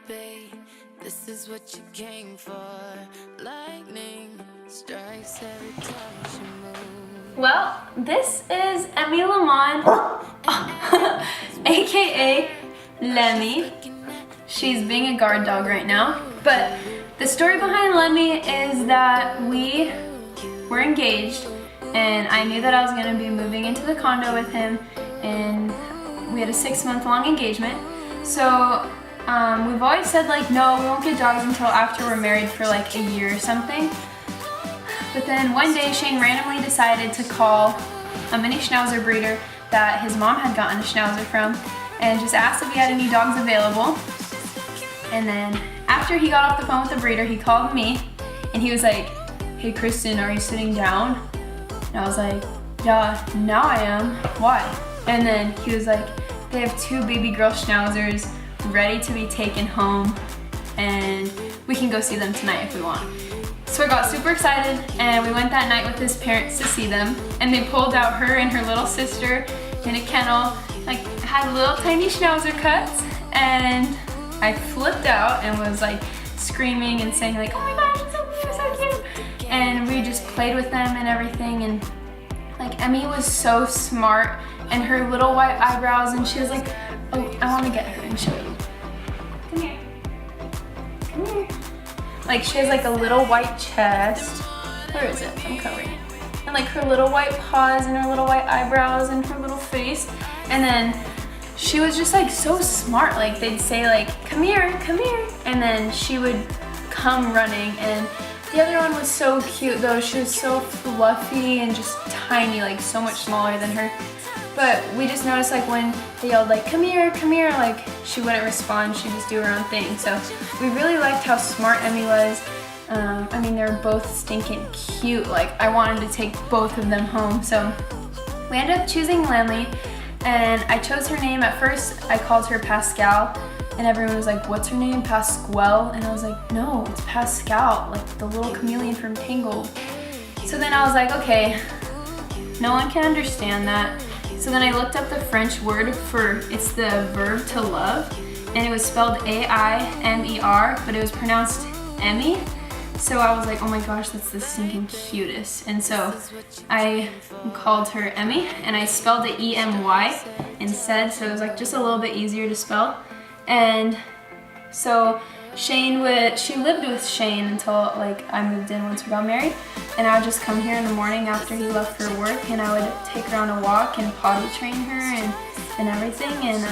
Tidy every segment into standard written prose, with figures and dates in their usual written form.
babe, this is what you came for. Lightning strikes every time she moves. Well, this is Emmy Lamont, aka Lemmy. She's being a guard dog right now. But the story behind Lemmy is that we were engaged, and I knew that I was going to be moving into the condo with him, and we had a 6-month-long engagement. So we've always said like, no, we won't get dogs until after we're married for like a year or something. But then one day Shane randomly decided to call a mini Schnauzer breeder that his mom had gotten a Schnauzer from and just asked if he had any dogs available. And then after he got off the phone with the breeder, he called me and he was like, "Hey Kristen, are you sitting down?" And I was like, "Yeah, now I am. Why?" And then he was like, "They have 2 baby girl Schnauzers ready to be taken home, and we can go see them tonight if we want." So I got super excited, and we went that night with his parents to see them, and they pulled out her and her little sister in a kennel, like had little tiny Schnauzer cuts, and I flipped out and was like screaming and saying like, "Oh my gosh, it's so cute, so cute." And we just played with them and everything, and like Emmy was so smart, and her little white eyebrows, and she was like, "Oh, I want to get her and show you. Come here. Come here." Like she has like a little white chest. Where is it? I'm covering it. And like her little white paws and her little white eyebrows and her little face. And then she was just like so smart. Like they'd say like, "Come here, come here." And then she would come running. And the other one was so cute though. She was so fluffy and just tiny, like so much smaller than her. But we just noticed like when they yelled like, "Come here, come here," like she wouldn't respond, she'd just do her own thing. So we really liked how smart Emmy was. I mean, they were both stinking cute. Like I wanted to take both of them home. So we ended up choosing Lemmy, and I chose her name. At first I called her Pascal, and everyone was like, "What's her name, Pasquale?" And I was like, "No, it's Pascal, like the little chameleon from Tangled." So then I was like, okay, no one can understand that. So then I looked up the French word for, it's the verb to love, and it was spelled A-I-M-E-R, but it was pronounced Emmy. So I was like, oh my gosh, that's the stinking cutest. And so I called her Emmy, and I spelled it E-M-Y instead, so it was like just a little bit easier to spell. And so she lived with Shane until like I moved in once we got married, and I would just come here in the morning after he left for work, and I would take her on a walk and potty train her and everything. And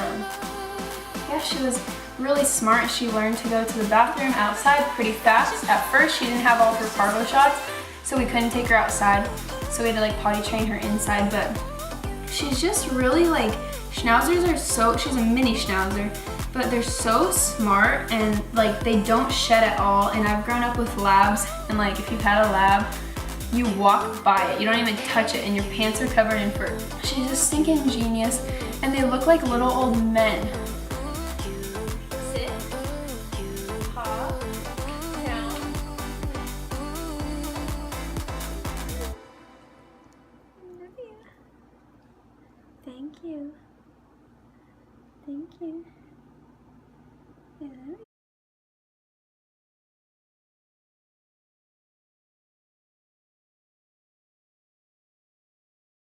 yeah, she was really smart. She learned to go to the bathroom outside pretty fast. At first she didn't have all of her parvo shots, so we couldn't take her outside, so we had to like potty train her inside. But she's just really like, Schnauzers are so, she's a mini Schnauzer, but they're so smart, and like they don't shed at all. And I've grown up with labs, and like if you've had a lab, you walk by it, you don't even touch it, and your pants are covered in fur. She's a stinking genius, and they look like little old men. Sit, paw, down. Love you. Thank you. Thank you. I love you.